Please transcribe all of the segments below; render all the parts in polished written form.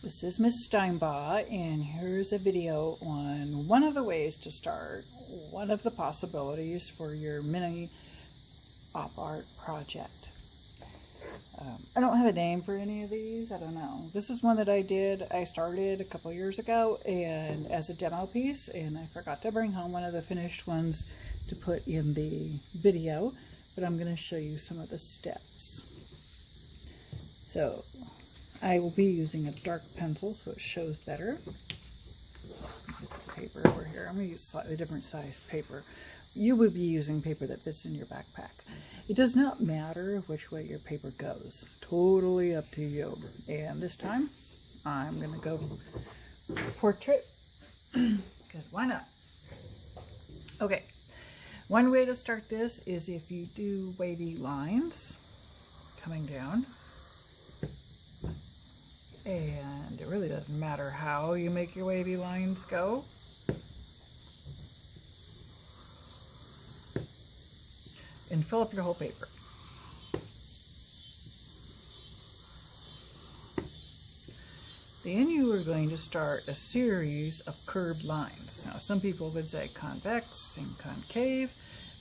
This is Miss Steinbaugh, and here's a video on one of the ways to start one of the possibilities for your mini op art project. I don't have a name for any of these. I don't know. This is one that I started a couple years ago and as a demo piece, and I forgot to bring home one of the finished ones to put in the video, but I'm going to show you some of the steps. So I will be using a dark pencil so it shows better. This paper over here. I'm going to use slightly different size paper. You would be using paper that fits in your backpack. It does not matter which way your paper goes. Totally up to you. And this time, I'm going to go portrait, because why not? Okay, one way to start this is if you do wavy lines coming down. And it really doesn't matter how you make your wavy lines go. And fill up your whole paper. Then you are going to start a series of curved lines. Now, some people would say convex and concave,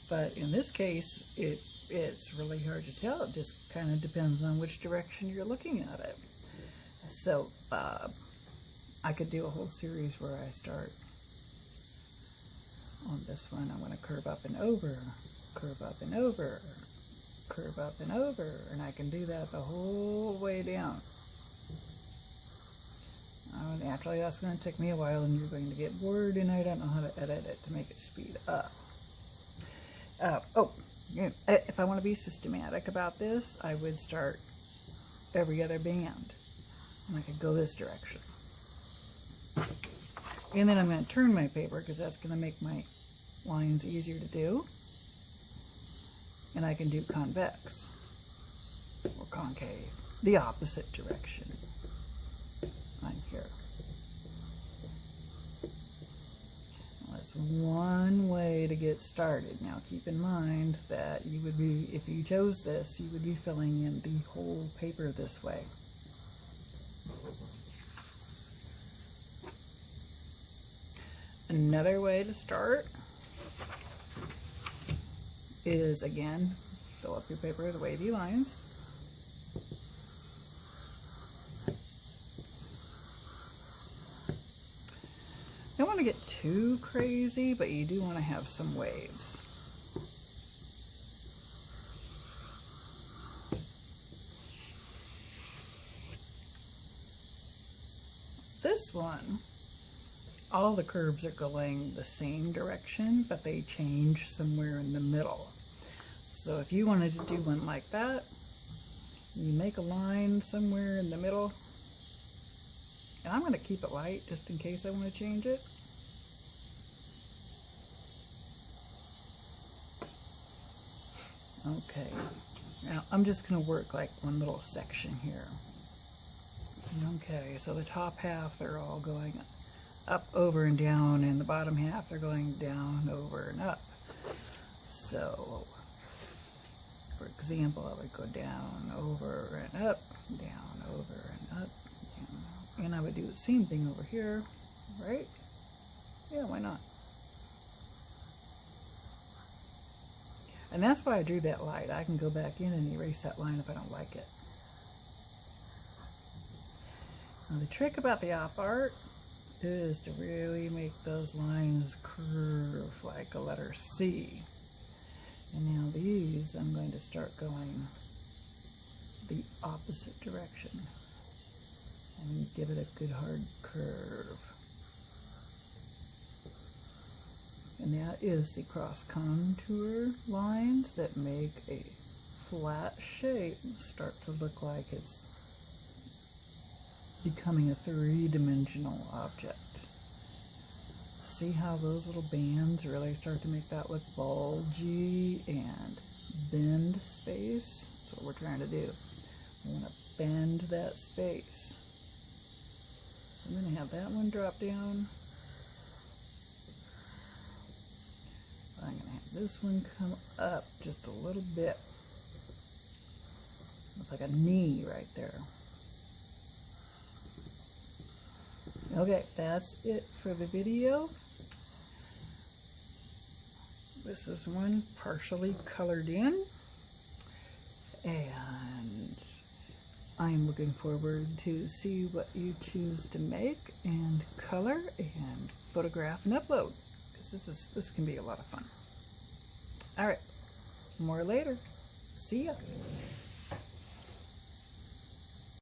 but in this case, it's really hard to tell. It just kind of depends on which direction you're looking at it. So I could do a whole series where I start on this one. I want to curve up and over, curve up and over, curve up and over, and I can do that the whole way down. Naturally, that's going to take me a while, and you're going to get bored, and I don't know how to edit it to make it speed up. If I want to be systematic about this, I would start every other band. And I could go this direction. And then I'm going to turn my paper because that's going to make my lines easier to do. And I can do convex or concave, the opposite direction on here. Well, that's one way to get started. Now keep in mind that you would be, if you chose this, you would be filling in the whole paper this way. Another way to start is, again, fill up your paper with wavy lines. Don't want to get too crazy, but you do want to have some waves. This one, all the curves are going the same direction, but they change somewhere in the middle. So if you wanted to do one like that, you make a line somewhere in the middle. And I'm going to keep it light just in case I want to change it. Okay, now I'm just going to work like one little section here. Okay, so the top half, they're all going up, over, and down, and the bottom half, they're going down, over, and up. So, for example, I would go down, over, and up, down, over, and up, down. And I would do the same thing over here, right? Yeah, why not? And that's why I drew that light. I can go back in and erase that line if I don't like it. Now, the trick about the op art is to really make those lines curve like a letter C. And now these, I'm going to start going the opposite direction and give it a good hard curve. And that is the cross contour lines that make a flat shape start to look like it's becoming a three-dimensional object. See how those little bands really start to make that look bulgy and bend space? That's what we're trying to do. We want to bend that space. So I'm going to have that one drop down. I'm going to have this one come up just a little bit. It's like a knee right there. Okay, that's it for the video. This is one partially colored in, and I'm looking forward to see what you choose to make and color and photograph and upload, because this can be a lot of fun. All right, more later. See ya.